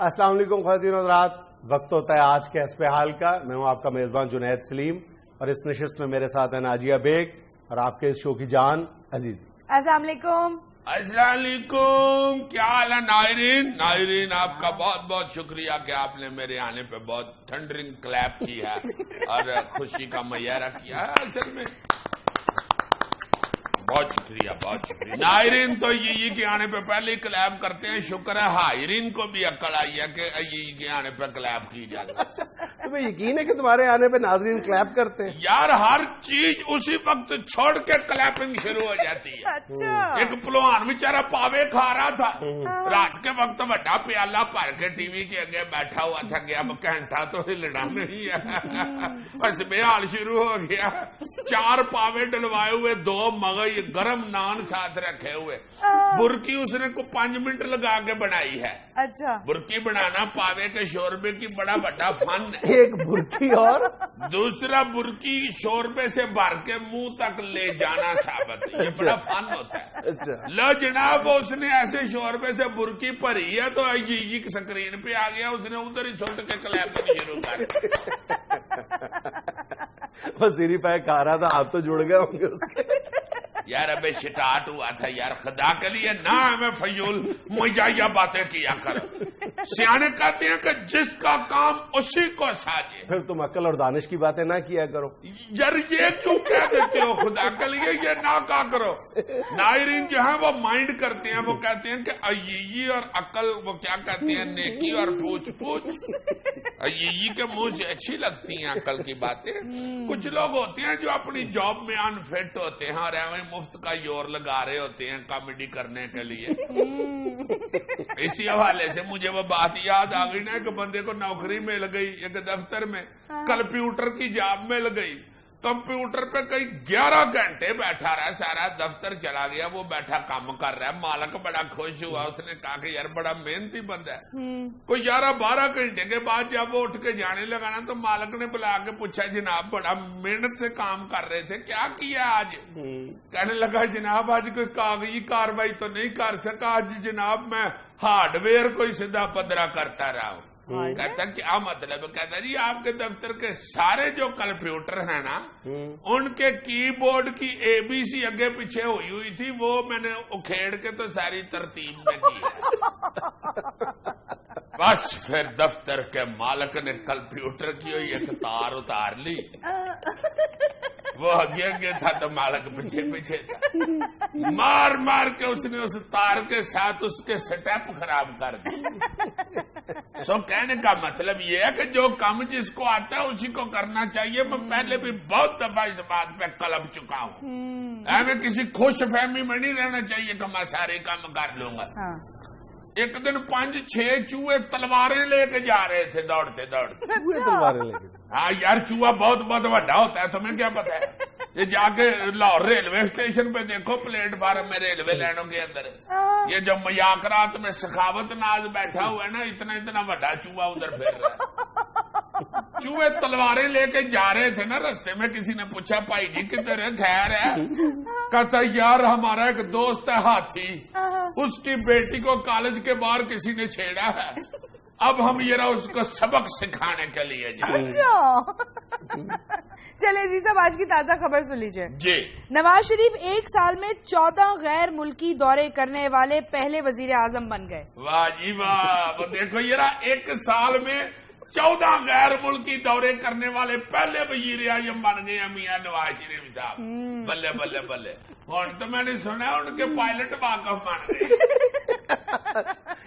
السلام علیکم خواتین و حضرات، وقت ہوتا ہے آج کے حسب حال کا. میں ہوں آپ کا میزبان جنید سلیم اور اس نشست میں میرے ساتھ ہیں ناجیہ بیگ اور آپ کے اس شو کی جان عزیزی. السلام علیکم. السلام علیکم، کیا حال ہے ناظرین آپ کا بہت بہت شکریہ کہ آپ نے میرے آنے پہ بہت تھنڈرنگ کلیپ کی ہے اور خوشی کا مظاہرہ کیا ہے. اصل میں بہت شکریہ ناظرین تو یہ کے آنے پہ پہلے ہی کلیپ کرتے ہیں. شکر ہے حاضرین کو بھی عقل آئی ہے کہ یہ کے آنے پہ کلیپ کی جاتی ہے. تمہیں یقین ہے کہ تمہارے آنے پہ ناظرین کلیپ کرتے ہیں؟ یار ہر چیز اسی وقت چھوڑ کے کلیپنگ شروع ہو جاتی ہے. ایک پلوان بیچارہ پاوے کھا رہا تھا رات کے وقت بڑا پیالہ بھر کے ٹی وی کے آگے بیٹھا ہوا تھا کہ اب گھنٹہ تو ہلنا نہیں ہے. بس بے حال شروع ہو گیا. 4 پاوے ڈلوائے ہوئے، 2 مغئی گرم نان ساتھ رکھے ہوئے. برکی اس نے کو 5 منٹ لگا کے بنائی ہے. اچھا، برکی بنانا پاوے کے شوربے کی بڑا بڑا فن ہے. ایک برکی اور دوسرا برکی شوربے سے بھر کے منہ تک لے جانا ثابت ہے. یہ بڑا فن ہوتا ہے. لو جناب اس نے ایسے شوربے سے برکی بھری ہے تو یہ سکرین پہ آ گیا، اس نے ادھر ہی چھوٹ کے کلیپنگ شروع کر دی. وہ سیری پائے کھا رہا تھا، آپ تو جڑ گئے ہوں گے اس کے. یار ابھی شٹاٹ ہوا تھا یار، خدا کے لیے نہ ہمیں فیول مجایا باتیں کیا کرو. سیانے کہتے ہیں کہ جس کا کام اسی کو ساجے. پھر تم عقل اور دانش کی باتیں نہ کیا کرو. یار یہ کیوں کہہ دیتے ہو خدا کے لیے، یہ نہ کہا کرو. ناظرین جو ہیں وہ مائنڈ کرتے ہیں، وہ کہتے ہیں کہ ایئی اور عقل وہ کیا کہتے ہیں، نیکی اور پوچھ پوچھ. ایئی کے منہ سے اچھی لگتی ہیں عقل کی باتیں. کچھ لوگ ہوتے ہیں جو اپنی جاب میں انفٹ ہوتے ہیں اور مفت کا یور لگا رہے ہوتے ہیں کامیڈی کرنے کے لیے. اسی حوالے سے مجھے وہ بات یاد آ گئی نا کہ بندے کو نوکری مل گئی ایک دفتر میں، کمپیوٹر کی جاب مل گئی. کمپیوٹر پہ کئی 11 گھنٹے بیٹھا رہا، سارا دفتر چلا گیا، وہ بیٹھا کام کر رہا ہے. مالک بڑا خوش ہوا، اس نے کہا کہ یار بڑا محنتی بندہ ہے. کوئی 11-12 گھنٹے کے بعد جب وہ اٹھ کے جانے لگا نا تو مالک نے بلا کے پوچھا جناب بڑا محنت سے کام کر رہے تھے، کیا کیا آج؟ کہنے لگا جناب آج کوئی کاغذی کاروائی تو نہیں کر سکا، آج جناب میں ہارڈ ویئر کو سیدھا پدرا کرتا رہا ہوں. کہتا کیا مطلب؟ کہتا جی آپ کے دفتر کے سارے جو کمپیوٹر ہیں نا ان کے کی بورڈ کی ABC اگے پیچھے ہوئی تھی، وہ میں نے اکھیڑ کے تو ساری ترتیب میں کی. بس پھر دفتر کے مالک نے کمپیوٹر کی ہوئی ایک تار اتار لی، وہ آگے تھا تو مالک پیچھے پیچھے تھا. مار مار کے اس نے اس تار کے ساتھ اس کے سٹیپ خراب کر دی. سو کہنے کا مطلب یہ ہے کہ جو کام جس کو آتا ہے اسی کو کرنا چاہیے. میں پہلے بھی بہت دفعہ اس بات پہ کلب چکا ہوں. ہمیں کسی خوش فہمی میں نہیں رہنا چاہیے کہ میں سارے کام کر لوں گا. ایک دن 5-6 چوہے تلواریں لے کے جا رہے تھے دوڑتے دوڑتے. ہاں یار چوہا بہت بہت بڑا ہوتا ہے، تمہیں کیا پتا ہے؟ یہ جا کے لاہور ریلوے اسٹیشن پہ دیکھو پلیٹ فارم میں ریلوے لائنوں کے اندر یہ جو میاکرات میں سخاوت ناز بیٹھا ہوا ہے نا، اتنا بڑا چوہا ادھر پھر رہا ہے. چوہے تلواریں لے کے جا رہے تھے نا، رستے میں کسی نے پوچھا بھائی جی کدھر ہے؟ خیر ہے؟ کہتا یار ہمارا ایک دوست ہے ہاتھی، اس کی بیٹی کو کالج کے باہر کسی نے چھیڑا ہے، اب ہم یہ رہا اس کو سبق سکھانے کے لیے جائیں. چلے جی صاحب آج کی تازہ خبر سن لیجیے. جی، نواز شریف 1 سال میں 14 غیر ملکی دورے کرنے والے پہلے وزیر اعظم بن گئے. واہ جی واہ. وہ دیکھو یہ رہا 1 سال میں 14 غیر ملکی دورے کرنے والے پہلے وزیر اعظم بن گئے میاں نواز شریف صاحب. بلے بلے بلے. ہوں تو میں نے سنا ان کے پائلٹ واقف بن گئے.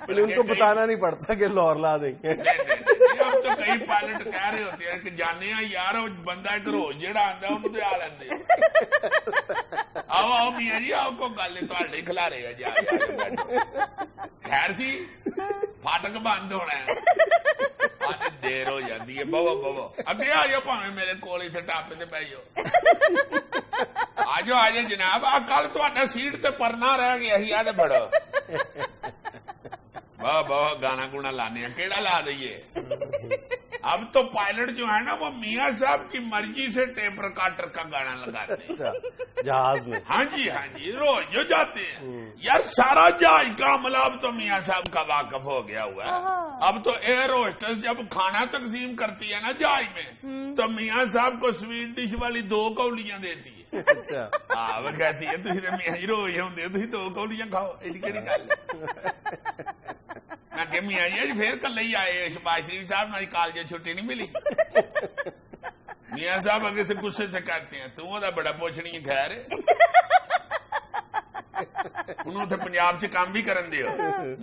ان کو بتانا نہیں پڑتا کہ لاہور لا دیں گے. اب تو کئی پائلٹ کہہ رہے ہوتے ہیں کہ جانے یار بندہ ایک روز جہاں آتا انہوں تو آ لیں. آؤ آؤ میاں جی آؤ کو گل تھوڑے کھلا رہے ہیں. خیر سی فاٹک بند ہونا ہے، دیر ہو جاتی ہے. بہو بہو اگے آ جاؤ، پاویں میرے کول اتنے ٹاپے تے بہ جاؤ. آ جاؤ جناب. کل تا سیٹ تے پرنا رہ گیا ہی آدھے بڑو. بہو بہو گانا گونا لانے کیڑا لا دئیے؟ اب تو پائلٹ جو ہے نا وہ میاں صاحب کی مرضی سے ٹیپ ریکارڈر کا گانا لگاتے ہیں جہاز میں. ہاں جی روز جو جاتے ہیں یار سارا جہاز کا عملہ اب تو میاں صاحب کا واقف ہو گیا ہوا ہے. اب تو ایئر ہوسٹس جب کھانا تقسیم کرتی ہے نا جہاز میں تو میاں صاحب کو سویٹ ڈش والی 2 کولیاں دیتی ہے. ہاں وہ کہتی ہے تھی میاں جی روز ہوں 2 کولیاں کھاؤ ایڈی کہڑی گل میں کہ میاں جی پھر کل ہی آئے شہباز شریف صاحب نے کالج چھٹی نہیں ملی. میاں صاحب آگے سے غصے سے کہتے ہیں تو بڑا پوچھنی ہے خیر انہوں تے پنجاب چ کام بھی کرن دیو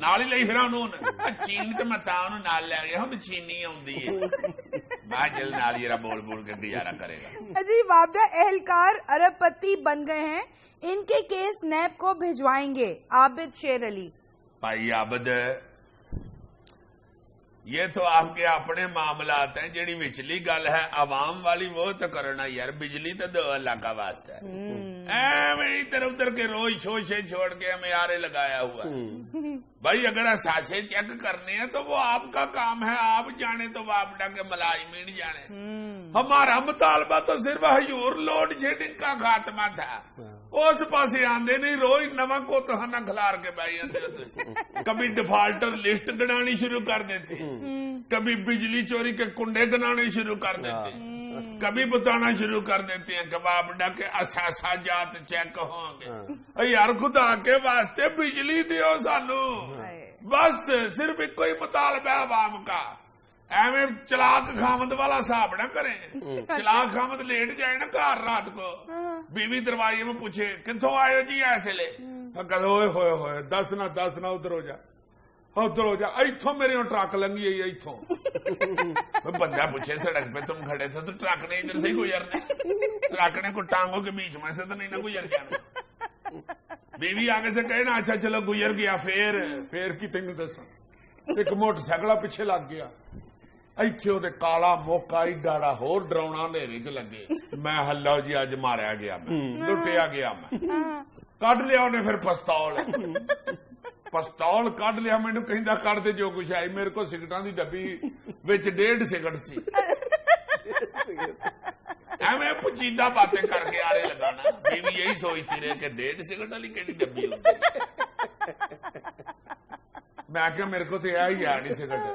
نال ہی لئی پھر انہوں چینی تے میں تا انہوں نال لے گیا ہن چینی آوندی ہے میں جل نال یہ بول کے گزارا کرے گا. جی وابڈا اہلکار ارب پتی بن گئے ہیں, ان کے کیس نیب کو بھجوائیں گے عابد شیر علی. بھائی عابد یہ تو آپ کے اپنے معاملات ہیں, جڑی وچلی گل ہے عوام والی وہ تو کرنا یار, بجلی تو 2 اللہ کا واسطہ ہے. ایویں ادھر ادھر کے روز شوشے چھوڑ کے ہمیں آرے لگایا ہوا ہے. بھائی اگر اثاثے چیک کرنے ہیں تو وہ آپ کا کام ہے, آپ جانے تو وابڈا کے ملازمین جانے. ہمارا مطالبہ تو صرف حضور لوڈ شیڈنگ کا خاتمہ تھا, اس پاس آندے نہیں روز نواں کوتہانا کھلار کے بھائی آتے. کبھی ڈیفالٹر لسٹ گنانی شروع کر دیتے, کبھی بجلی چوری کے کنڈے گنانے شروع کر دیتے, کبھی بتانا شروع کر دیتے ہیں کہ وابڈا کے اثاثہ جات چیک ہوں گے. یار خدا کے واسطے بجلی دیو سانو, بس صرف ایک کوئی مطالبہ ہے عوام کا. ایویں چلاک خامد والا حساب نہ کریں. چلاک خامد لیٹ جائے نا گھر رات کو, بیوی دروازے میں پوچھے کتوں آئے جی ایسے لے, ہوئے ہوئے ہوئے دس نہ ادھر ہو جا ادھر ہو جا, اتوں میرے ٹرک لنگی ہے اتوں. بندہ پوچھے سڑک پہ تم کھڑے تھے تو ٹرک نے ادھر سے ہی گزرنا, ٹرک نے کوئی ٹانگوں کے بیچ میں سے تو نہیں نہ گزر جانا. بیوی آگے سے کہے نا اچھا چلو گزر گیا, پھر کی تین دسا ایک موٹر سائیکل پیچھے لگ گیا, اتنے کالا موکا ڈاڑا ہور ڈراؤنا اندھیرے چ لگے. میں ہلو جی اج ماریا گیا, میں لٹیا گیا, میں کڈ لیا انہیں پھر پستول کڈ لیا, مینو کہندا کر دے جو کچھ آئی. میرے کو سگرٹاں دی ڈبی وچ 1.5 سگرٹ سی. ایویں پچیدہ باتیں کر کے آرے لگانا. بیوی یہی سوچتی رہے کہ 1.5 سگرٹ والی کہڑی ڈبی ہوتی. میں کہ میرے کو تو یہ ہی آنی سگرٹ.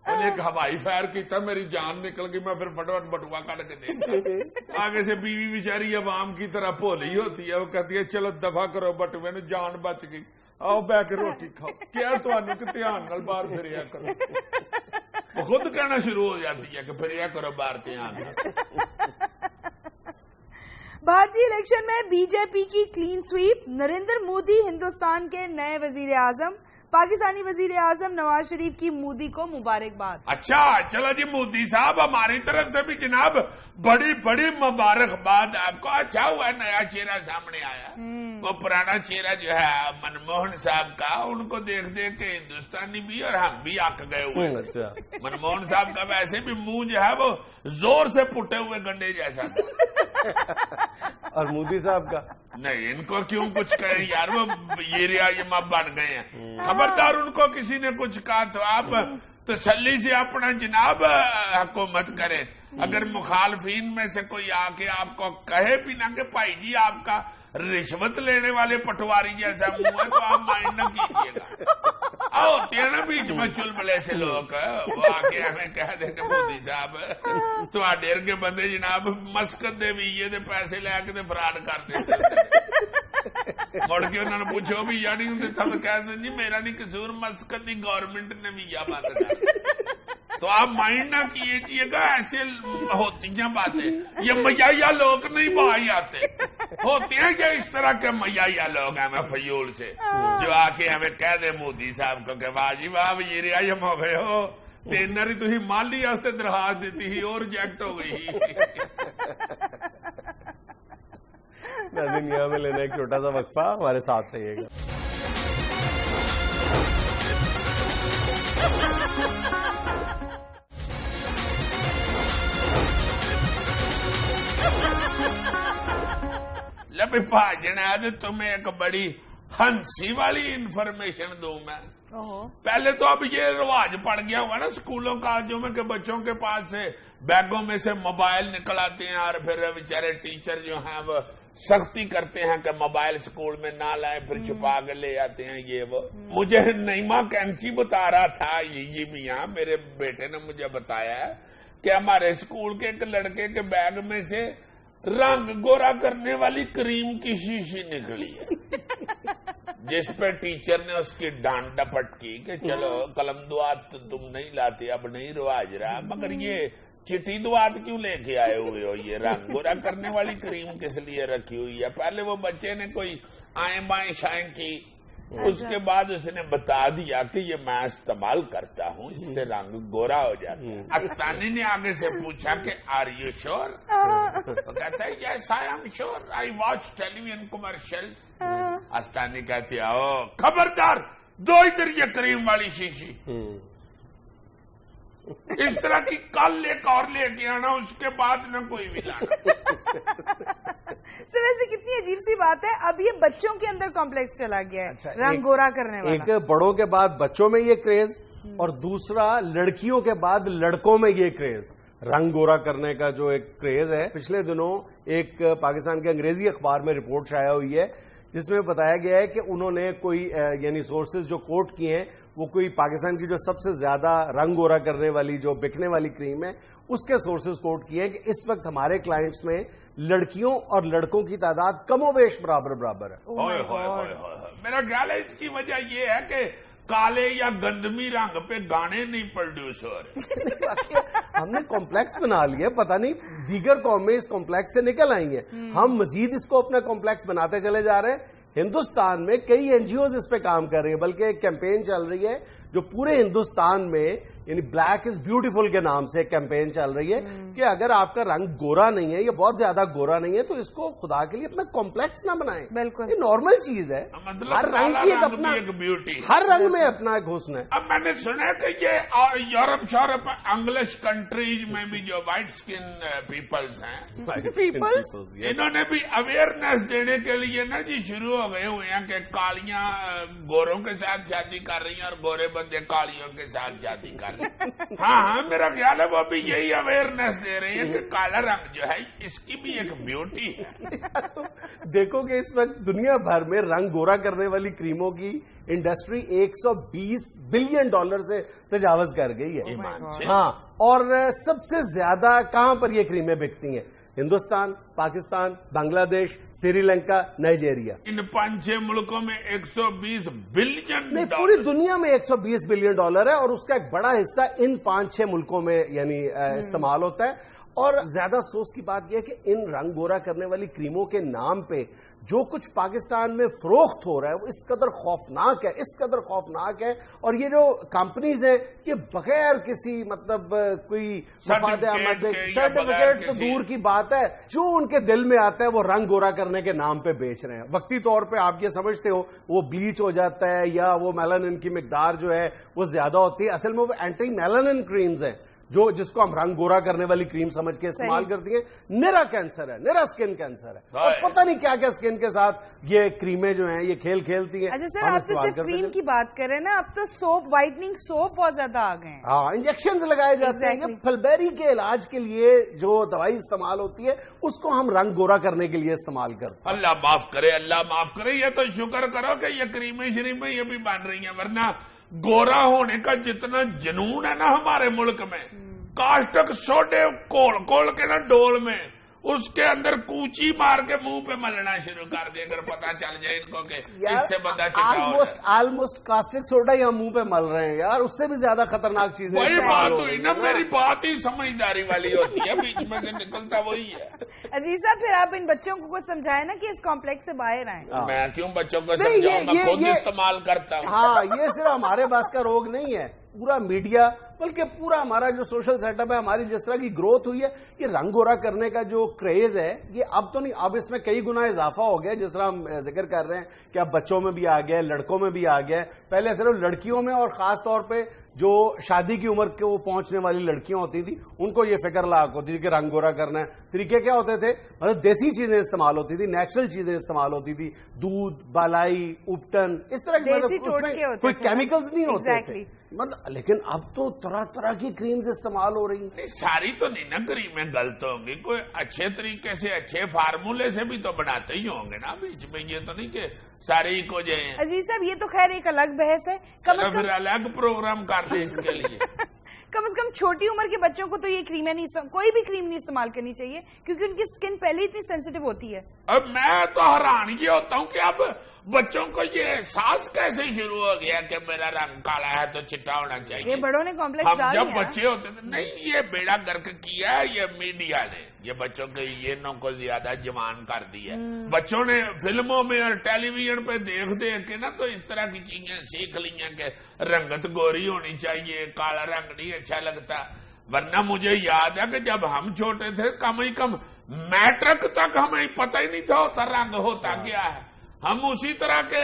انہیں ایک ہوائی فائر کیتا, میری جان نکل گئی. میں پھر فٹافٹ بٹوا کٹ کے دے. آگے سے بیوی بیچاری عوام کی طرح بھولی ہوتی ہے, وہ کہتی ہے چلو دفاع کرو بٹوے نو, جان بچ گئی, آؤ بہ کے روٹی کھاؤ. کیا تھانوں کہ دھیان نال باہر پھریا کرو. وہ خود کہنا شروع ہو جاتی ہے کہ پھریا کرو باہر دھیان. بھارتی الیکشن میں بی جے پی کی کلین سویپ, نریندر مودی ہندوستان کے نئے وزیر اعظم. پاکستانی وزیر اعظم نواز شریف کی مودی کو مبارکباد. اچھا چلو جی مودی صاحب ہماری طرف سے بھی جناب بڑی بڑی مبارکباد آپ کو. اچھا ہوا نیا چہرہ سامنے آیا. وہ پرانا چہرہ جو ہے منموہن صاحب کا, ان کو دیکھ دیکھ کے ہندوستانی بھی اور ہم بھی آک گئے ہوئے. منموہن صاحب کا ویسے بھی منہ جو ہے وہ زور سے پٹے ہوئے گنڈے جیسا تھا, اور مودی صاحب کا نہیں. ان کو کیوں کچھ کہیں یار, وہ یہ ریا بن گئے ہیں. خبردار ان کو کسی نے کچھ کہا تو آپ تسلی سے اپنا جناب حکومت کریں. اگر مخالفین میں سے کوئی آ کے آپ کو کہے بھی نہ کہ بھائی جی آپ کا رشوت لینے والے پٹواری جیسا منہ ہے, تو آپ مائنڈ نہ کیجیے گا. ہوتے ہیں نا بیچ میں چلبلے سے لوگ, وہ آ کے ہمیں کہہ دے کہ مودی صاحب تو ڈیر کے بندے جناب مسکت دے ویزے دے پیسے لے کے فراڈ کر دیتے. مڑ کے انہوں نے پوچھو بھی یا نہیں ہوں تو کہہ دیں جی میرا نہیں قصور, مسکت کی گورنمنٹ نے ویزا بند کر. تو آپ مائنڈ نہ کیجیے گا, ایسے ہوتی ہیں باتیں. یہ میاں لوگ نہیں باہر آتے, ہوتے ہیں کہ اس طرح کے میاں لوگ ہیں فیول سے, جو آ کے ہمیں کہہ دے مودی صاحب کو کہ واہ جی واہ وزیر اعظم ہو گئے ہو, تینری تھی مالی واسطے درخواست دیتی ہی اور ریجیکٹ ہو گئی. ناظرین یہاں میں لینا ایک چھوٹا سا وقفہ, ہمارے ساتھ رہیے گا. لبی جناد تمہیں ایک بڑی ہنسی والی انفارمیشن دوں میں. پہلے تو اب یہ رواج پڑ گیا ہوا نا اسکولوں کا کہ بچوں کے پاس سے بیگوں میں سے موبائل نکل آتے ہیں اور پھر بیچارے ٹیچر جو ہیں وہ سختی کرتے ہیں کہ موبائل اسکول میں نہ لائیں، پھر چھپا کے لے آتے ہیں یہ وہ. مجھے نعیمہ کینچی بتا رہا تھا یہ بھی یہاں میرے بیٹے نے مجھے بتایا ہے کہ ہمارے اسکول کے ایک لڑکے کے بیگ میں سے رنگ گورا کرنے والی کریم کی شیشی نکلی ہے، جس پہ ٹیچر نے اس کی ڈانٹ ڈپٹ کی کہ چلو قلم دوات تم نہیں لاتے، اب نہیں رواج رہا، مگر یہ چٹی دوات کیوں لے کے آئے ہوئے ہو؟ یہ رنگ گورا کرنے والی کریم کس لیے رکھی ہوئی ہے؟ پہلے وہ بچے نے کوئی آئیں بائیں شائیں کی، اس کے بعد اس نے بتا دیا کہ یہ میں استعمال کرتا ہوں، اس سے رنگ گورا ہو جاتا ہے. استانی نے آگے سے پوچھا کہ آر یو شور؟ وہ کہتا ہے یس I am sure, I watch television commercial. استانی کہتی ہے او خبردار، دو ادھر یہ کریم والی شیشی. اس طرح کی کل ایک اور لے کے آنا، اس کے بعد نہ کوئی بھی لانا. ویسے کتنی عجیب سی بات ہے، اب یہ بچوں کے اندر کمپلیکس چلا گیا ہے رنگ گورا کرنے والا. ایک بڑوں کے بعد بچوں میں یہ کریز، اور دوسرا لڑکیوں کے بعد لڑکوں میں یہ کریز رنگ گورا کرنے کا جو ایک کریز ہے. پچھلے دنوں ایک پاکستان کے انگریزی اخبار میں رپورٹ شائع ہوئی ہے جس میں بتایا گیا ہے کہ انہوں نے کوئی یعنی سورسز جو کوٹ کیے ہیں وہ کوئی پاکستان کی جو سب سے زیادہ رنگ گورا کرنے والی جو بکنے والی کریم ہے اس کے سورسز کوٹ کیے ہیں کہ اس وقت ہمارے کلائنٹس میں لڑکیوں اور لڑکوں کی تعداد کم و بیش برابر ہے. میرا خیال ہے اس کی وجہ یہ ہے کہ کالے یا گندمی رنگ پہ گانے نہیں پروڈیوس ہو رہے. ہم نے کمپلیکس بنا لیا، پتہ نہیں دیگر قومیں اس کمپلیکس سے نکل آئی ہیں، ہم مزید اس کو اپنا کمپلیکس بناتے چلے جا رہے ہیں. ہندوستان میں کئی این جی اوز اس پہ کام کر رہی ہیں، بلکہ ایک کیمپین چل رہی ہے جو پورے ہندوستان میں یعنی بلیک از بیوٹیفل کے نام سے ایک کیمپین چل رہی ہے کہ اگر آپ کا رنگ گورا نہیں ہے یا بہت زیادہ گورا نہیں ہے تو اس کو خدا کے لیے اتنا کمپلیکس نہ بنائیں. بالکل یہ نارمل چیز ہے، ہر رنگ کی ایک بیوٹی، ہر رنگ میں اپنا ایک حسن ہے. اب میں نے سنا کہ یہ اور یورپ شورپ انگلش کنٹریز میں بھی جو وائٹ سکن پیپلز ہیں انہوں نے بھی اویئرنیس دینے کے لیے نا جی شروع ہو گئے ہوئے ہیں کہ کالیاں گوروں کے ساتھ شادی کر رہی ہیں اور گورے بندے کالیوں کے ساتھ شادی کر رہے ہیں. ہاں میرا خیال ہے وہ بھی یہی اویئرنیس دے رہے ہیں کہ کالا رنگ جو ہے اس کی بھی ایک بیوٹی ہے. دیکھو کہ اس وقت دنیا بھر میں رنگ گورا کرنے والی کریموں کی انڈسٹری $120 بلین سے تجاوز کر گئی ہے. ہاں، اور سب سے زیادہ کہاں پر یہ کریمیں بکتی ہیں؟ ہندوستان، پاکستان، بنگلہ دیش، سری لنکا، نائجیریا. ان 5-6 ملکوں میں $120 بلین. نہیں، پوری دنیا میں $120 بلین ہے اور اس کا ایک بڑا حصہ ان 5-6 ملکوں میں یعنی استعمال ہوتا ہے. اور زیادہ افسوس کی بات یہ ہے کہ ان رنگ گورا کرنے والی کریموں کے نام پہ جو کچھ پاکستان میں فروخت ہو رہا ہے وہ اس قدر خوفناک ہے. اور یہ جو کمپنیز ہیں یہ بغیر کسی مطلب کوئی مفاد آمد سرٹیفکیٹ تو دور کی بات ہے، جو ان کے دل میں آتا ہے وہ رنگ گورا کرنے کے نام پہ بیچ رہے ہیں. وقتی طور پہ آپ یہ سمجھتے ہو وہ بلیچ ہو جاتا ہے یا وہ میلانن کی مقدار جو ہے وہ زیادہ ہوتی ہے، اصل میں وہ اینٹی میلانن کریمز ہیں جس کو ہم رنگ گورا کرنے والی کریم سمجھ کے استعمال کرتی ہیں. نرا کینسر ہے، نرا سکن کینسر ہے، اور پتہ نہیں کیا کیا سکن کے ساتھ یہ کریمیں جو ہیں یہ کھیل کھیلتی ہیں. اچھا سر، آپ تو صرف کریم کی بات کر رہے ہیں نا، اب تو سوپ، وائٹننگ سوپ بہت زیادہ آ گئے ہیں. ہاں، انجیکشنز لگائے جاتے ہیں. یہ پھلبیری کے علاج کے لیے جو دوائی استعمال ہوتی ہے اس کو ہم رنگ گورا کرنے کے لیے استعمال کرتے ہیں. اللہ معاف کرے، اللہ معاف کرے. یہ تو شکر کرو کہ یہ کریمیں شریمیں یہ بھی بن رہی ہیں، ورنہ گورا ہونے کا جتنا جنون ہے نا ہمارے ملک میں، کاسٹک سوڈے کول کے نا ڈول میں اس کے اندر کوچی مار کے منہ پہ ملنا شروع کر دے اگر پتا چل جائے ان کو کہ اس سے بندہ چکا ہو جائے. آلموسٹ کاسٹک سوڈا ہی ہم منہ پہ مل رہے ہیں یار، اس سے بھی زیادہ خطرناک چیزیں. وہی بات ہوئی نا، میری بات ہی سمجھداری والی ہوتی ہے، بیچ میں سے نکلتا وہی ہے. عزیز صاحب، پھر آپ ان بچوں کو کچھ سمجھائیں نا کہ اس کمپلیکس سے باہر آئیں. میں کیوں بچوں کو سمجھاؤں، میں خود استعمال کرتا ہوں. ہاں، یہ صرف ہمارے پاس کا روگ نہیں ہے، پورا میڈیا بلکہ پورا ہمارا جو سوشل سیٹ اپ ہے، ہماری جس طرح کی گروتھ ہوئی ہے، یہ رنگ گورا کرنے کا جو کریز ہے یہ اب تو نہیں، اب اس میں کئی گنا اضافہ ہو گیا. جس طرح ہم ذکر کر رہے ہیں کہ اب بچوں میں بھی آ گیا، لڑکوں میں بھی آ گیا. پہلے صرف لڑکیوں میں اور خاص طور پہ جو شادی کی عمر کو پہنچنے والی لڑکیاں ہوتی تھی ان کو یہ فکر لاحق ہوتی تھی کہ رنگ گورا کرنا ہے. طریقے کیا ہوتے تھے؟ مطلب دیسی چیزیں استعمال ہوتی تھی, نیچرل چیزیں استعمال ہوتی تھی, دودھ, بالائی, اپٹن, اس طرح کی, مطلب کوئی کیمیکلز نہیں ہوتے تھے. مطلب لیکن اب تو طرح طرح کی کریمز استعمال ہو رہی ہیں. ساری تو نہیں نا کریمیں غلط ہوں گی, کوئی اچھے طریقے سے اچھے فارمولے سے بھی تو بناتے ہی ہوں گے نا بیچ میں. یہ تو نہیں کہ سارے ہی کو جائیں. عزیز صاحب یہ تو خیر ایک الگ بحث ہے, پھر الگ پروگرام کر دیں اس کے لیے. کم از کم چھوٹی عمر کے بچوں کو تو یہ کریمیں نہیں, کوئی بھی کریم نہیں استعمال کرنی چاہیے کیونکہ ان کی اسکن پہلے اتنی سینسیٹیو ہوتی ہے. اب میں تو حیران یہ ہوتا ہوں کہ اب بچوں کو یہ احساس کیسے شروع ہو گیا کہ میرا رنگ کالا ہے تو چٹا ہونا چاہیے. یہ بڑوں نے کمپلیکس ڈال دیا. جب بچے ہوتے تھے نہیں, یہ بیڑا گرک کیا ہے یہ میڈیا نے, یہ بچوں کے یہ نوں کو زیادہ جوان کر دیا. بچوں نے فلموں میں اور ٹیلی ویژن پہ دیکھ کے نا تو اس طرح کی چیزیں سیکھ لی ہیں کہ رنگت گوری ہونی چاہیے, کالا رنگ نہیں اچھا لگتا. ورنہ مجھے یاد ہے کہ جب ہم چھوٹے تھے کم ہی کم میٹرک تک ہمیں پتہ ہی نہیں تھا ہوتا رنگ ہوتا کیا ہے. ہم اسی طرح کے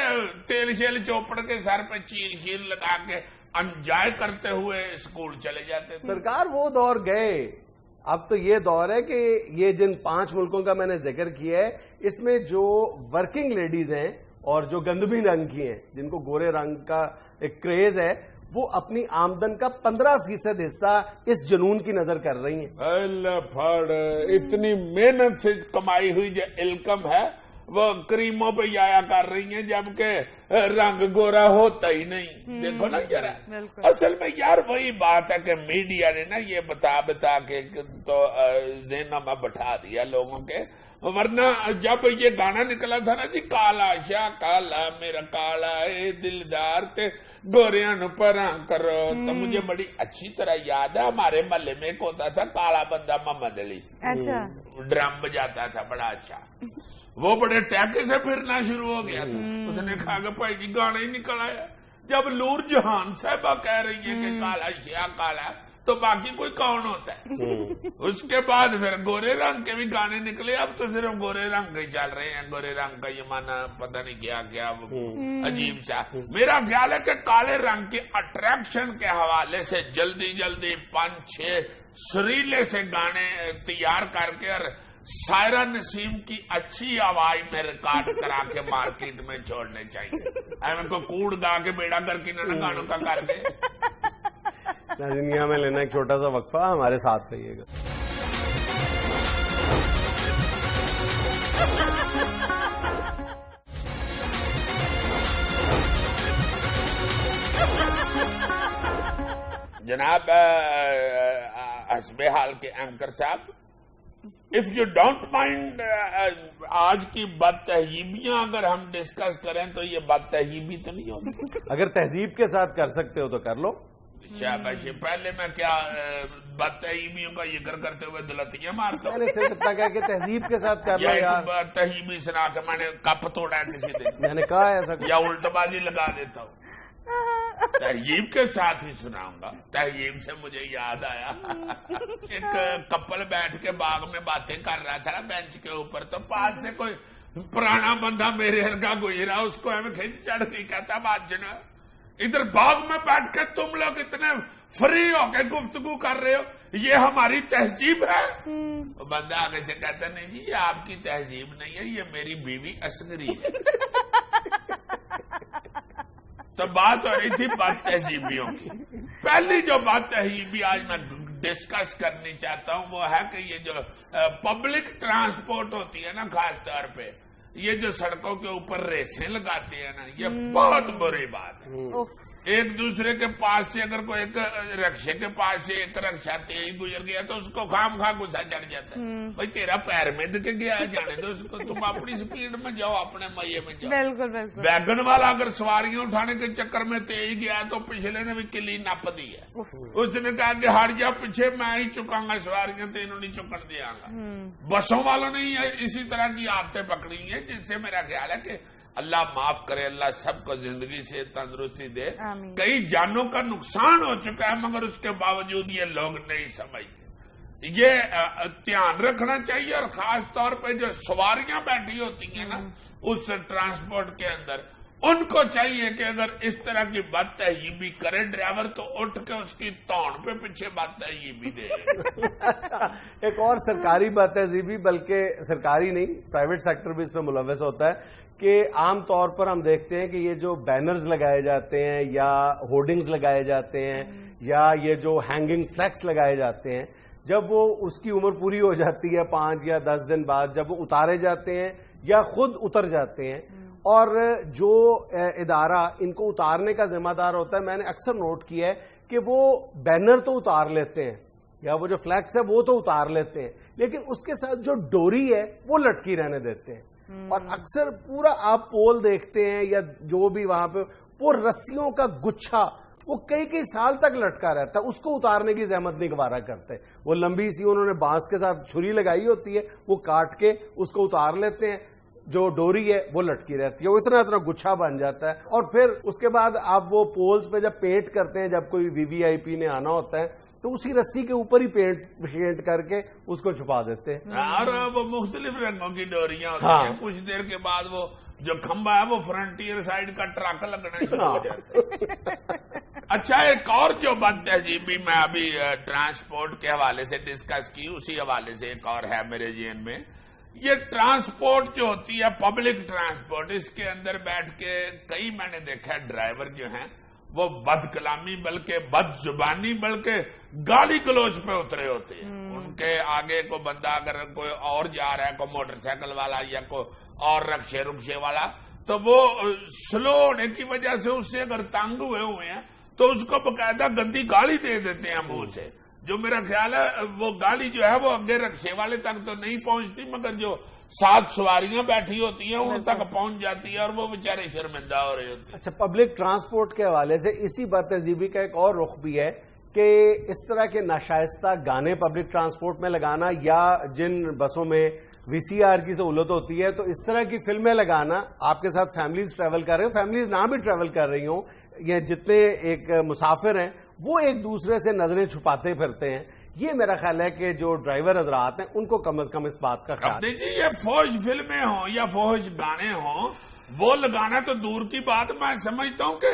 تیل شیل چوپڑ کے سر پہ چیر لگا کے انجوائے کرتے ہوئے اسکول چلے جاتے تھے. سرکار وہ دور گئے, اب تو یہ دور ہے کہ یہ جن 5 ملکوں کا میں نے ذکر کیا ہے اس میں جو ورکنگ لیڈیز ہیں اور جو گندمی رنگ کی ہیں, جن کو گورے رنگ کا ایک کریز ہے, وہ اپنی آمدن کا 15% حصہ اس جنون کی نظر کر رہی ہیں. اللہ پھاڑ, اتنی محنت سے کمائی ہوئی جو انکم ہے وہ کریموں پہ آیا کر رہی ہیں جبکہ رنگ گورا ہوتا ہی نہیں. دیکھو نا ذرا, اصل میں یار وہی بات ہے کہ میڈیا نے نا یہ بتا کے تو ذہنوں میں بٹھا دیا لوگوں کے. ورنہ جب یہ گانا نکلا تھا نا جی, کالا شاہ کالا میرا کالا اے دلدار تے گوریاں نو پراں کرو, تو مجھے بڑی اچھی طرح یاد ہے ہمارے محلے میں ایک ہوتا تھا کالا بندہ محمد علی, ڈرم بجاتا تھا بڑا اچھا. وہ بڑے ٹیکے سے پھرنا شروع ہو گیا تھا. اس نے کہا کہ بھائی جی گانا ہی نکل آیا. جب نور جہان صاحبہ کہہ رہی ہیں کہ کالا شاہ کالا, تو باقی کوئی کون ہوتا ہے؟ اس کے بعد پھر گورے رنگ کے بھی گانے نکلے. اب تو صرف گورے رنگ کے چل رہے ہیں. گورے رنگ کا یہ مانا پتہ نہیں کیا عجیب سا. میرا خیال ہے کہ کالے رنگ کے اٹریکشن کے حوالے سے جلدی 5-6 سریلے سے گانے تیار کر کے اور سائرہ نسیم کی اچھی آواز میں ریکارڈ کرا کے مارکیٹ میں چھوڑنے چاہیے. ان کو کوڑ گا کے بیڑا کر کے نہ گانوں کا کر کے. دنیا میں لینا ایک چھوٹا سا وقفہ, ہمارے ساتھ رہیے گا. جناب حسب حال کے اینکر صاحب, اف یو ڈونٹ مائنڈ, آج کی بد تہذیبیاں اگر ہم ڈسکس کریں تو یہ بد تہذیبی تو نہیں ہوتی. اگر تہذیب کے ساتھ کر سکتے ہو تو کر لو. شاباش. پہلے میں کیا بد تہذیبیوں کا ذکر کرتے ہوئے دلتیاں مارتا ہوں. میں نے صرف اتنا کہا کہ تہذیب کے ساتھ کر لو یار. بد تہذیبی سنا کے میں نے کپ توڑا ہے کسی دن, میں نے کہا ایسا یا الٹ بازی لگا دیتا ہوں. تہذیب کے ساتھ ہی سناؤں گا. تہذیب سے مجھے یاد آیا, ایک کپل بیٹھ کے باغ میں باتیں کر رہا تھا بینچ کے اوپر, تو پاس سے کوئی پرانا بندہ میرے ہرگا گزرا, اس کو ہمیں کھینچ چڑھ کے کہتا بات جنا ادھر باغ میں بیٹھ کے تم لوگ اتنے فری ہو کے گفتگو کر رہے ہو, یہ ہماری تہذیب ہے. بندہ آگے سے کہتا نہیں جی یہ آپ کی تہذیب نہیں ہے, یہ میری بیوی اصغری ہے. تو بات ہو رہی تھی بد تہذیبیوں کی. پہلی جو بات تہذیبی آج میں ڈسکس کرنی چاہتا ہوں وہ ہے کہ یہ جو پبلک ٹرانسپورٹ ہوتی ہے نا, خاص طور پہ یہ جو سڑکوں کے اوپر ریسیں لگاتے ہیں نا, یہ بہت بری بات ہے. ایک دوسرے کے پاس سے اگر کوئی ایک رکشے کے پاس سے ایک رکشا تیز گزر گیا تو اس کو خام خواہ غصہ چڑھ جاتا ہے. بھائی تیرا پیر میں دکھ گیا جانے دو اس کو, تم اپنی سپیڈ میں جاؤ, اپنے مئے میں جاؤ. بالکل بالکل. ویگن والا اگر سواریاں اٹھانے کے چکر میں تیز گیا تو پچھلے نے بھی کلی نپ دی ہے. اس نے کہا کہ ہٹ جا پیچھے, میں ہی چکاؤں گا سواریاں, تینوں نہیں چکن دیا گا. بسوں والوں نے اسی طرح کی عادتیں پکڑی ہیں, جس سے میرا خیال ہے کہ اللہ معاف کرے, اللہ سب کو زندگی سے تندرستی دے. کئی جانوں کا نقصان ہو چکا ہے مگر اس کے باوجود یہ لوگ نہیں سمجھتے. یہ دھیان رکھنا چاہیے. اور خاص طور پہ جو سواریاں بیٹھی ہوتی ہیں نا اس ٹرانسپورٹ کے اندر, ان کو چاہیے کہ اگر اس طرح کی بدتہذیبی کرے ڈرائیور تو اٹھ کے اس کی توڑ پہ پیچھے بدتہذیبی دے. ایک اور سرکاری بدتہذیبی، بلکہ سرکاری نہیں، پرائیویٹ سیکٹر بھی اس میں ملوث ہوتا ہے کہ عام طور پر ہم دیکھتے ہیں کہ یہ جو بینرز لگائے جاتے ہیں یا ہورڈنگز لگائے جاتے ہیں یا یہ جو ہینگنگ فلیکس لگائے جاتے ہیں، جب وہ اس کی عمر پوری ہو جاتی ہے 5 یا 10 دن بعد، جب وہ اتارے جاتے ہیں یا خود اتر جاتے ہیں، اور جو ادارہ ان کو اتارنے کا ذمہ دار ہوتا ہے، میں نے اکثر نوٹ کیا ہے کہ وہ بینر تو اتار لیتے ہیں یا وہ جو فلیکس ہے وہ تو اتار لیتے ہیں، لیکن اس کے ساتھ جو ڈوری ہے وہ لٹکی رہنے دیتے ہیں. اور اکثر پورا آپ پول دیکھتے ہیں یا جو بھی وہاں پہ وہ رسیوں کا گچھا وہ کئی سال تک لٹکا رہتا ہے، اس کو اتارنے کی زحمت نہیں گوارا کرتے. وہ لمبی سی انہوں نے بانس کے ساتھ چھری لگائی ہوتی ہے، وہ کاٹ کے اس کو اتار لیتے ہیں، جو ڈوری ہے وہ لٹکی رہتی ہے، وہ اتنا گچھا بن جاتا ہے. اور پھر اس کے بعد آپ وہ پولز پہ جب پینٹ کرتے ہیں، جب کوئی VVIP نے آنا ہوتا ہے تو اسی رسی کے اوپر ہی پینٹ کر کے اس کو چھپا دیتے ہیں. اور وہ مختلف رنگوں کی ڈوریاں ہوتی ہیں، کچھ دیر کے بعد وہ جو کھمبا ہے وہ فرنٹیئر سائڈ کا ٹرک لگنا شروع ہو جاتا ہے. اچھا، ایک اور جو بد تہذیبی میں ابھی ٹرانسپورٹ کے حوالے سے ڈسکس کی، اسی حوالے سے ایک اور ہے میرے ذہن میں. یہ ٹرانسپورٹ جو ہوتی ہے پبلک ٹرانسپورٹ، اس کے اندر بیٹھ کے کئی میں نے دیکھا ڈرائیور جو ہیں وہ بد کلامی بلکہ بد زبانی بلکہ گالی گلوچ پہ اترے ہوتے ہیں. ان کے آگے کو بندہ اگر کوئی اور جا رہا ہے، کوئی موٹر سائیکل والا یا کوئی اور رکشے والا، تو وہ سلو ہونے کی وجہ سے اس سے اگر تنگ ہوئے ہیں تو اس کو باقاعدہ گندی گالی دے دیتے ہیں منہ سے. جو میرا خیال ہے وہ گالی جو ہے وہ اگے رکشے والے تک تو نہیں پہنچتی، مگر جو 7 سواریاں بیٹھی ہوتی ہیں ان تک پہنچ جاتی ہے اور وہ بیچارے شرمندہ ہو رہے ہوتے ہیں. اچھا، پبلک ٹرانسپورٹ کے حوالے سے اسی بد تہذیبی کا ایک اور رخ بھی ہے کہ اس طرح کے ناشائستہ گانے پبلک ٹرانسپورٹ میں لگانا، یا جن بسوں میں VCR کی سہولت ہوتی ہے تو اس طرح کی فلمیں لگانا. آپ کے ساتھ فیملیز ٹریول کر رہے ہوں، فیملیز نہ بھی ٹریول کر رہی ہوں، یہ جتنے ایک مسافر ہیں وہ ایک دوسرے سے نظریں چھپاتے پھرتے ہیں. یہ میرا خیال ہے کہ جو ڈرائیور حضرات ہیں ان کو کم از کم اس بات کا خیال. جی، یہ فوج فلمیں ہوں یا فوج گانے ہوں، وہ لگانا تو دور کی بات. میں سمجھتا ہوں کہ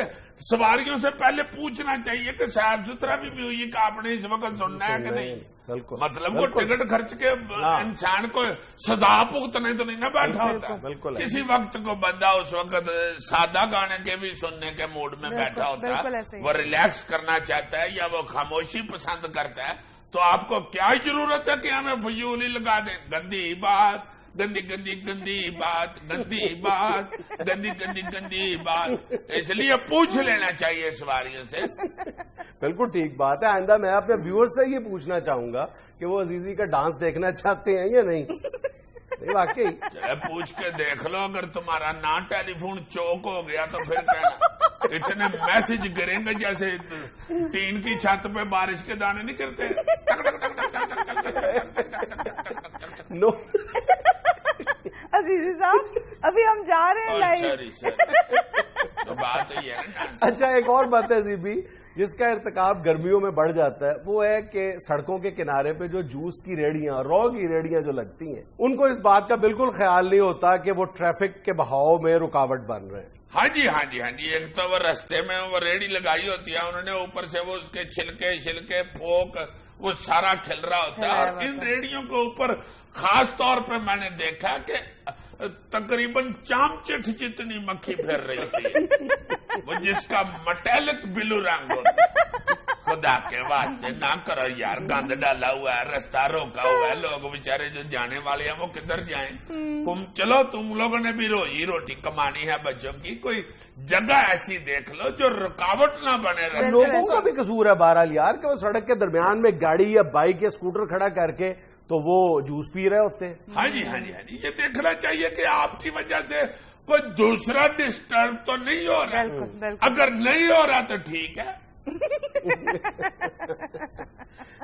سواریوں سے پہلے پوچھنا چاہیے کہ صاحب ستھرا بھی میوزک آپ نے اس وقت سننا ہے کہ نہیں. مطلب وہ ٹکٹ خرچ کے انسان کو سزا بھگتنے تو نہیں نہ بیٹھا ہوتا. کسی وقت کو بندہ اس وقت سادہ گانے کے بھی سننے کے موڈ میں بیٹھا ہوتا ہے، وہ ریلیکس کرنا چاہتا ہے یا وہ خاموشی پسند کرتا ہے، تو آپ کو کیا ضرورت ہے کہ ہمیں فضول ہی لگا دیں. گندی بات، گندی گندی گندی بات، گندی بات، گندی گندی گندی بات. اس لیے پوچھ لینا چاہیے سواریوں سے. بالکل ٹھیک بات ہے. آئندہ میں اپنے ویور سے یہ پوچھنا چاہوں گا کہ وہ عزیزی کا ڈانس دیکھنا چاہتے ہیں یا نہیں. واقعی پوچھ کے دیکھ لو، اگر تمہارا نہ ٹیلی فون چوک ہو گیا تو پھر کہنا اتنے میسج گریں گے جیسے ٹین کی چھت پہ بارش کے دانے نہیں کرتے. نو عزیزی صاحب، ابھی ہم جا رہے ہیں لائیو. تو بات یہ ہے نا. اچھا، ایک اور بات ہے بھی جس کا ارتکاب گرمیوں میں بڑھ جاتا ہے، وہ ہے کہ سڑکوں کے کنارے پہ جو جوس کی ریڑیاں، رو کی ریڑیاں جو لگتی ہیں، ان کو اس بات کا بالکل خیال نہیں ہوتا کہ وہ ٹریفک کے بہاؤ میں رکاوٹ بن رہے ہیں. ہاں جی ہاں جی ہاں جی. ایک تو وہ رستے میں وہ ریڑی لگائی ہوتی ہے، انہوں نے اوپر سے وہ اس کے چھلکے پھوک وہ سارا کھل رہا ہوتا ہے. اور ان ریڑیوں کے اوپر خاص طور پہ میں نے دیکھا کہ تقریباً چام چٹ جتنی مکھی پھر رہی تھی، وہ جس کا مٹیلک بلو رنگ ہوتا. خدا کے واسطے نہ کرو یار، گند ڈالا ہوا ہے، رستہ روکا ہوا ہے، لوگ بیچارے جو جانے والے ہیں وہ کدھر جائیں. چلو تم لوگوں نے بھی روٹی کمانی ہے بچوں کی، کوئی جگہ ایسی دیکھ لو جو رکاوٹ نہ بنے. لوگوں کا بھی قصور ہے بہرحال یار کہ وہ سڑک کے درمیان میں گاڑی یا بائک یا اسکوٹر کھڑا کر کے تو وہ جوس پی رہے ہوتے ہیں. ہاں جی ہاں جی ہاں جی. یہ دیکھنا چاہیے کہ آپ کی وجہ سے کوئی دوسرا ڈسٹرب تو نہیں ہو رہا. اگر نہیں ہو رہا تو ٹھیک ہے.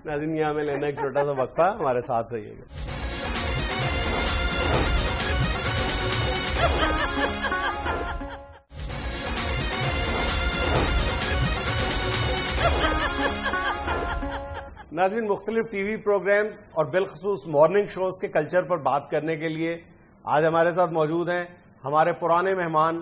ناظرین، یہاں میں لینا ایک چھوٹا سا وقفہ، ہمارے ساتھ رہیے گا. ناظرین، مختلف ٹی وی پروگرامز اور بالخصوص مارننگ شوز کے کلچر پر بات کرنے کے لیے آج ہمارے ساتھ موجود ہیں ہمارے پرانے مہمان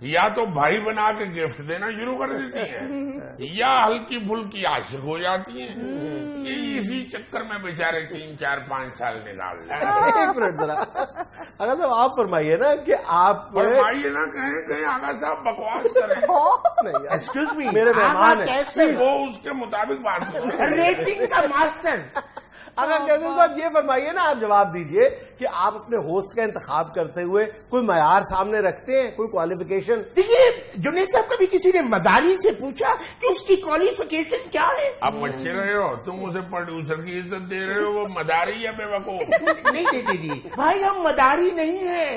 یا تو بھائی بنا کے گفٹ دینا شروع کر دیتی ہیں یا ہلکی پھلکی عاشق ہو جاتی ہیں. یہ اسی چکر میں بیچارے 3 4 5 سال نکال لیں. ایک منٹ ذرا آغا صاحب آپ فرمائیے نا کہ آپ فرمائیے نا کہیں آغا صاحب بکواس کریں. ایکسکیوز می, میرے مہمان ہیں. کیسے وہ اس کے مطابق بات کریں. ریٹنگ کا ماسٹر. اگر کیسے صاحب یہ فرمائیے نا, آپ جواب دیجئے کہ آپ اپنے ہوسٹ کا انتخاب کرتے ہوئے کوئی معیار سامنے رکھتے ہیں, کوئی کوالیفیکیشن؟ دیکھیے جنید صاحب, کبھی کسی نے مداری سے پوچھا کہ اس کی کوالیفیکیشن کیا ہے؟ اب بچے رہے ہو تم اسے پروڈیوسر کی عزت دے رہے ہو, وہ مداری ہے بے وقوف. نہیں دیتے جی بھائی, ہم مداری نہیں ہیں,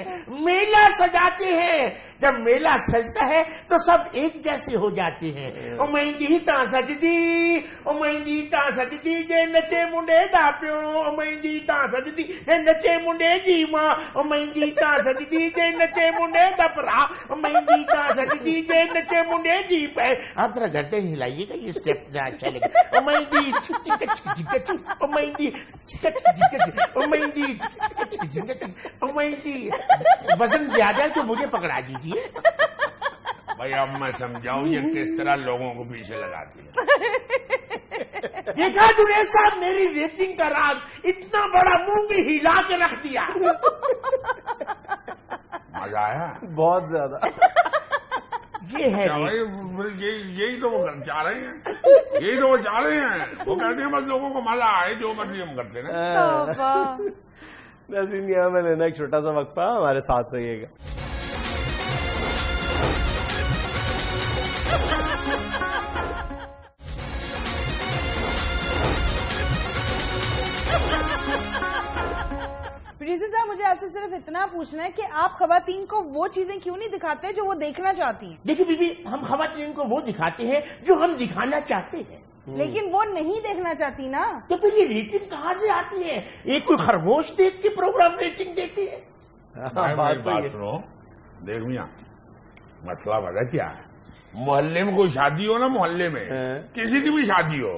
میلہ سجاتے ہیں. جب میلہ سجتا ہے تو سب ایک جیسے ہو جاتے ہیں. او مہندی تا سجدی, او مہندی تا سجدی جے نچے منڈے دا پیو, او مہندی تا سجدی جے نچے منڈے جی ماں, او مہندی تا سجدی جے نچے منڈے دا پرا, او مہندی تا سجدی جے نچے منڈے جی پہ. آپ ذرا گردن ہلائیے گا, یہ اسٹیپ ذرا اچھا لگے. او مہندی او مہندی او مہندی او مہندی. وزن زیادہ ہے تو مجھے پکڑا دیجیے. بھائی اب میں سمجھاؤں یہ کس طرح لوگوں کو پیچھے لگاتی ہے. دیکھا جنید صاحب, میری ریٹنگ کا راز اتنا بڑا منہ بھی ہلا کے رکھ دیا. مزہ آیا بہت زیادہ. یہ ہے یہی تو وہ چاہ رہے ہیں, یہی تو وہ چاہ رہے ہیں. وہ کہتے ہیں بس لوگوں کو مزہ آئے, جو مرضی ہم کرتے ہیں. ناظرین یہاں میں لینا ایک چھوٹا سا وقفہ, ہمارے ساتھ رہیے گا. پروڈیوسر صاحب, مجھے آپ سے صرف اتنا پوچھنا ہے کہ آپ خواتین کو وہ چیزیں کیوں نہیں دکھاتے جو وہ دیکھنا چاہتی ہیں؟ دیکھیے بی بی, ہم خواتین کو وہ دکھاتے ہیں جو ہم دکھانا چاہتے ہیں, لیکن وہ نہیں دیکھنا چاہتی نا. تو پھر یہ ریٹنگ کہاں سے آتی ہے؟ ایک کوئی خرگوش دیکھ کے پروگرام ریٹنگ دیتی ہے. بات سنو, دیکھ میاں مسئلہ وجہ کیا ہے. محلے میں کوئی شادی ہو نا, محلے میں کسی کی بھی شادی ہو,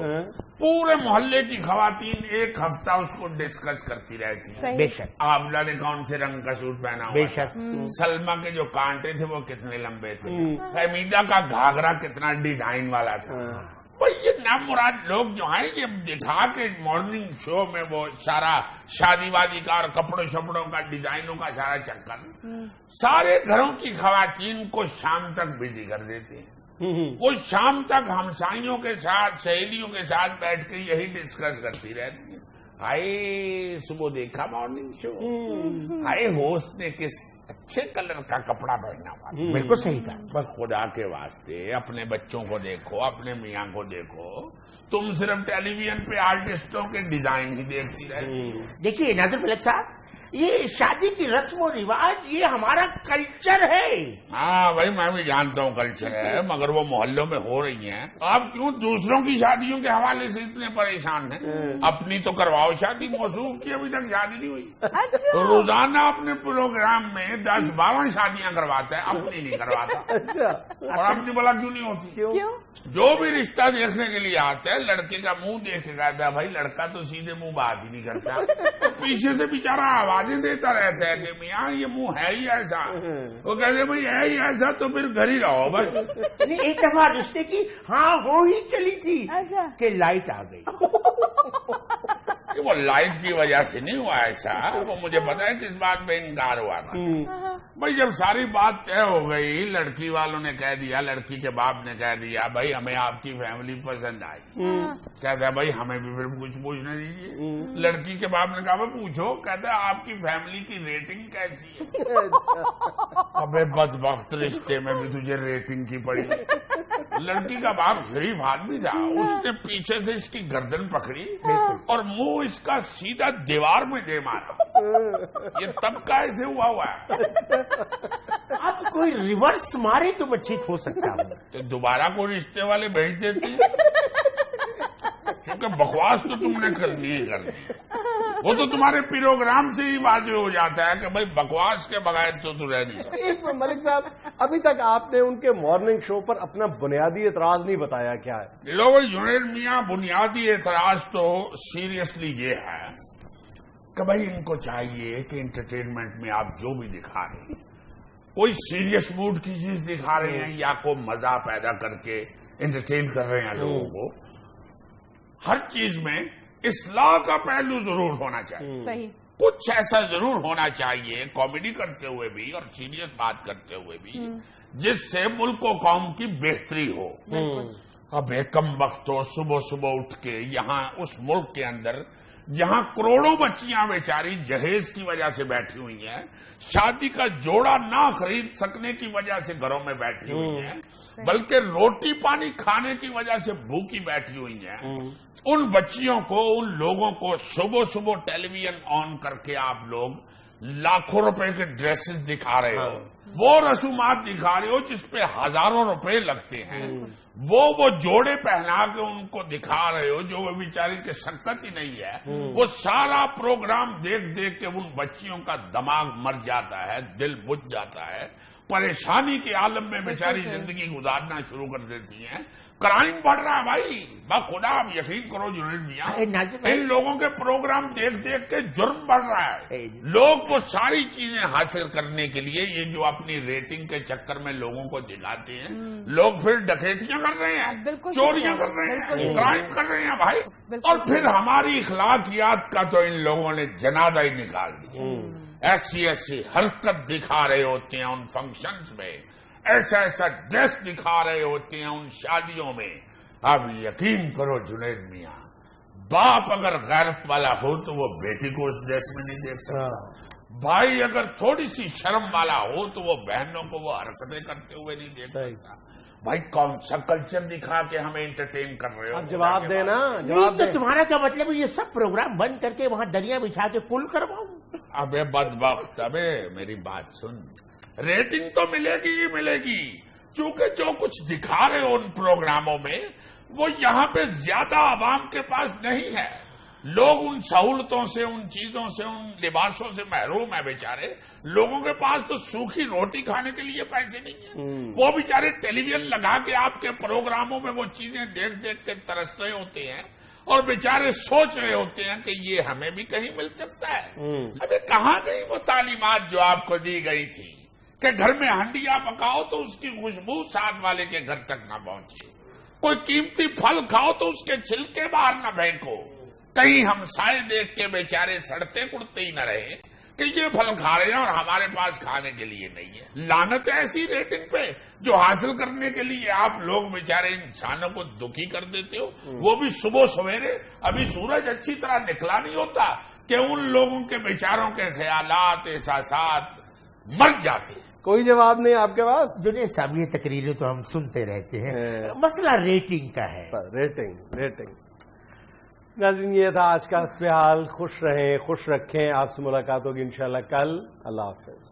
پورے محلے کی خواتین ایک ہفتہ اس کو ڈسکس کرتی رہتی ہیں. بے شک. آبلا نے کون سے رنگ کا سوٹ پہنا بے ہوا شک. تھا, سلما کے جو کانٹے تھے وہ کتنے لمبے تھے, حمیدہ کا گھاگرا کتنا ڈیزائن والا تھا. بھائی یہ نامراد لوگ جو ہیں یہ دکھا کے مارننگ شو میں وہ سارا شادی وادی کا اور کپڑوں شپڑوں کا ڈیزائنوں کا سارا چکر سارے گھروں کی خواتین کو شام تک بزی کر دیتے ہیں. وہ شام تک ہمسائیوں کے ساتھ, سہیلیوں کے ساتھ بیٹھ کے یہی ڈسکس کرتی رہتی ہیں. ہائے صبح دیکھا مارننگ شو, ہائے ہوسٹ نے کس اچھے کلر کا کپڑا پہنا ہوا. بالکل صحیح کہا. بس خدا کے واسطے اپنے بچوں کو دیکھو, اپنے میاں کو دیکھو. تم صرف ٹیلی ویژن پہ آرٹسٹوں کے ڈیزائن ہی دیکھتی رہتی. دیکھیے ناظر ملک صاحب, یہ شادی کی رسم و رواج یہ ہمارا کلچر ہے. ہاں بھائی میں بھی جانتا ہوں کلچر ہے, مگر وہ محلوں میں ہو رہی ہیں. آپ کیوں دوسروں کی شادیوں کے حوالے سے اتنے پریشان ہیں؟ اپنی تو کرواؤ شادی. موصوف کی ابھی تک شادی نہیں ہوئی, روزانہ اپنے پروگرام میں 10-12 شادیاں کرواتا ہے, اپنی نہیں کرواتا. اور اپنی بلا کیوں نہیں ہوتی؟ کیوں؟ جو بھی رشتہ دیکھنے کے لیے آتا ہے لڑکے کا منہ دیکھ کے کہتا ہے بھائی لڑکا تو سیدھے منہ بات ہی نہیں کرتا, پیچھے سے بیچارہ آوازیں دیتا رہتا ہے کہ میاں یہ منہ ہے ہی ایسا. وہ کہتے بھائی ہے ہی ایسا تو پھر گھر ہی رہو بس. ایک دفعہ رشتے کی ہاں ہو ہی چلی تھی کہ لائٹ آ گئی. وہ لائٹ کی وجہ سے نہیں ہوا ایسا, وہ مجھے پتا ہے کس بات پہ انکار ہوا تھا. بھائی جب ساری بات طے ہو گئی, لڑکی والوں نے کہہ دیا, لڑکی کے باپ نے کہہ دیا بھائی ہمیں آپ کی فیملی پسند آئی. کہتا ہے بھائی ہمیں بھی پھر کچھ پوچھنے دیجیے. لڑکی کے باپ نے کہا بھائی پوچھو. کہتا ہے آپ کی فیملی کی ریٹنگ کیسی ہے؟ ابے بدبخت رشتے میں بھی تجھے ریٹنگ کی پڑی. لڑکی کا باپ غریب آدمی تھا, اس نے پیچھے سے اس کی گردن پکڑی اور منہ اس کا سیدھا دیوار میں دے مارا. یہ تب کا ایسے ہوا ہے. اب کوئی ریورس مارے تو میں ٹھیک ہو سکتا ہوں. تو دوبارہ کوئی رشتے والے بھیج دیتی, کیونکہ بکواس تو تم نے کرنی ہی کرنی. وہ تو تمہارے پروگرام سے ہی واضح ہو جاتا ہے کہ بھائی بکواس کے بغیر تو رہ نہیں سکتے. ملک صاحب ابھی تک آپ نے ان کے مارننگ شو پر اپنا بنیادی اعتراض نہیں بتایا, کیا ہے؟ لو جنید میاں, بنیادی اعتراض تو سیریسلی یہ ہے کہ بھائی ان کو چاہیے کہ انٹرٹینمنٹ میں آپ جو بھی دکھا رہے ہیں کوئی سیریس موڈ کی چیز دکھا رہے ہیں یا کوئی مزہ پیدا کر کے انٹرٹین کر رہے ہیں لوگوں کو. ہر چیز میں اصلاح کا پہلو ضرور ہونا چاہیے. صحیح. کچھ ایسا ضرور ہونا چاہیے کامیڈی کرتے ہوئے بھی اور سیریس بات کرتے ہوئے بھی جس سے ملک و قوم کی بہتری ہو. اب کم وقت ہو صبح صبح اٹھ کے یہاں اس ملک کے اندر جہاں کروڑوں بچیاں بیچاری جہیز کی وجہ سے بیٹھی ہوئی ہیں, شادی کا جوڑا نہ خرید سکنے کی وجہ سے گھروں میں بیٹھی ہوئی ہیں, بلکہ روٹی پانی کھانے کی وجہ سے بھوکی بیٹھی ہوئی ہیں, ان بچیوں کو, ان لوگوں کو صبح صبح ٹیلی ویژن آن کر کے آپ لوگ لاکھوں روپے کے ڈریسز دکھا رہے ہو, وہ رسومات دکھا رہے ہو جس پہ ہزاروں روپے لگتے ہیں, وہ جوڑے پہنا کے ان کو دکھا رہے ہو جو وہ بیچاری کی شکت ہی نہیں ہے. وہ سارا پروگرام دیکھ دیکھ کے ان بچیوں کا دماغ مر جاتا ہے, دل بجھ جاتا ہے, پریشانی کے عالم میں بیچاری زندگی گزارنا شروع کر دیتی ہیں. کرائم بڑھ رہا ہے بھائی, بخدا آپ یقین کرو جنید میاں, ان لوگوں کے پروگرام دیکھ دیکھ کے جرم بڑھ رہا ہے. لوگ وہ ساری چیزیں حاصل کرنے کے لیے یہ جو اپنی ریٹنگ کے چکر میں لوگوں کو دکھاتے ہیں, لوگ پھر ڈکیتیاں کر رہے ہیں, چوریاں کر رہے ہیں, کرائم کر رہے ہیں بھائی, اور پھر ہماری اخلاقیات کا تو ان لوگوں نے جنازہ ہی نکال دیا. ایسی ایسی حرکت دکھا رہے ہوتے ہیں ان فنکشنز میں, ایسا ایسا ڈریس دکھا رہے ہوتے ہیں ان شادیوں میں. اب یقین کرو جنید میاں, باپ اگر غیرت والا ہو تو وہ بیٹی کو اس ڈریس میں نہیں دیکھ سکتا. بھائی اگر تھوڑی سی شرم والا ہو تو وہ بہنوں کو وہ حرکتیں کرتے ہوئے نہیں دیکھ سکتا. بھائی کون سا کلچر دکھا کے ہمیں انٹرٹین کر رہے ہو؟ جواب دینا. تو تمہارا کیا مطلب یہ سب پروگرام بند کر کے وہاں دریا بچھا کے پل کرواؤں؟ ابے بدبخت, ابے میری بات سن, ریٹنگ تو ملے گی ہی ملے گی, چونکہ جو کچھ دکھا رہے ہو ان پروگراموں میں وہ یہاں پہ زیادہ عوام کے پاس نہیں ہے. لوگ ان سہولتوں سے, ان چیزوں سے, ان لباسوں سے محروم ہیں بیچارے. لوگوں کے پاس تو سوکھی روٹی کھانے کے لیے پیسے نہیں ہیں. وہ بیچارے ٹیلی ویژن لگا کے آپ کے پروگراموں میں وہ چیزیں دیکھ دیکھ کے ترس رہے ہوتے ہیں اور بیچارے سوچ رہے ہوتے ہیں کہ یہ ہمیں بھی کہیں مل سکتا ہے. ابھی کہاں گئی وہ تعلیمات جو آپ کو دی گئی تھی کہ گھر میں ہنڈیا پکاؤ تو اس کی خوشبو ساتھ والے کے گھر تک نہ پہنچے, کوئی قیمتی پھل کھاؤ تو اس کے چھلکے باہر نہ پھینکو, کہیں ہم سائے دیکھ کے بیچارے سڑتے کڑتے ہی نہ رہے کہ یہ پھل کھا رہے ہیں اور ہمارے پاس کھانے کے لیے نہیں ہے. لعنت ہے ایسی ریٹنگ پہ جو حاصل کرنے کے لیے آپ لوگ بیچارے انسانوں کو دکھی کر دیتے ہو, وہ بھی صبح سویرے. ابھی سورج اچھی طرح نکلا نہیں ہوتا کہ ان لوگوں کے بیچاروں کے خیالات, احساسات مر جاتے ہیں. کوئی جواب نہیں آپ کے پاس؟ جنید صاحب یہ تقریریں تو ہم سنتے رہتے ہیں, مسئلہ ریٹنگ کا ہے. ریٹنگ. ناظرین یہ تھا آج کا حسب حال. خوش رہیں, خوش رکھیں. آپ سے ملاقات ہوگی انشاءاللہ کل. اللہ حافظ.